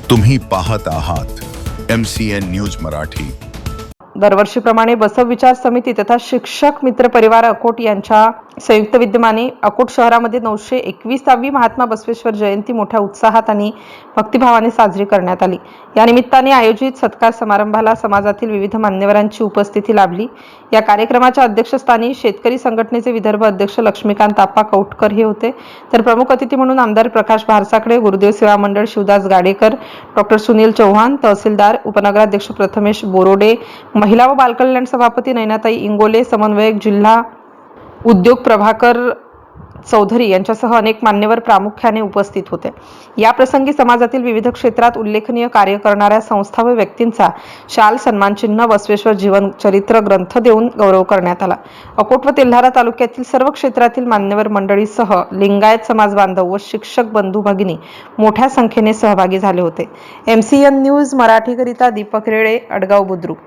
तुम्ही पाहत आहात MCN न्यूज मराठी। दरवर्षीप्रमाणे बसव विचार समिती तथा शिक्षक मित्र परिवार अकोट यांच्या संयुक्त विद्यमाने अकोट शहरामध्ये 921वी महात्मा बसवेश्वर जयंती मोठ्या उत्साहात आणि भक्तिभावाने साजरी करण्यात आली। या निमित्ताने आयोजित सत्कार समारंभाला समाजातील विविध मान्यवरांची उपस्थिती लाभली। या कार्यक्रमाच्या अध्यक्षस्थानी शेतकरी संघटनेचे विदर्भ अध्यक्ष लक्ष्मीकांत आप्पा कौटकर हे होते, तर प्रमुख अतिथी म्हणून आमदार प्रकाश भारसाकडे, गुरुदेव सेवा मंडळ शिवदास गाडेकर, डॉक्टर सुनील चौहान, तहसीलदार, उपनगराध्यक्ष प्रथमेश बोरोडे, महिला व बालकल्याण सभापती नैनाताई इंगोले, समन्वयक जिल्हा उद्योग प्रभाकर चौधरी यांच्यासह अनेक मान्यवर प्रामुख्याने उपस्थित होते। या प्रसंगी समाजातील विविध क्षेत्रात उल्लेखनीय कार्य करणाऱ्या संस्था व व्यक्तींचा शाल, सन्मानचिन्ह, बसवेश्वर जीवन चरित्र ग्रंथ देऊन गौरव करण्यात आला। अकोट व तेल्हारा तालुक्यातील सर्व क्षेत्रातील मान्यवर मंडळीसह लिंगायत समाज बांधव व शिक्षक बंधू भगिनी मोठ्या संख्येने सहभागी झाले होते। MCN न्यूज मराठीकरिता दीपक रेळे, अडगाव बुद्रुक।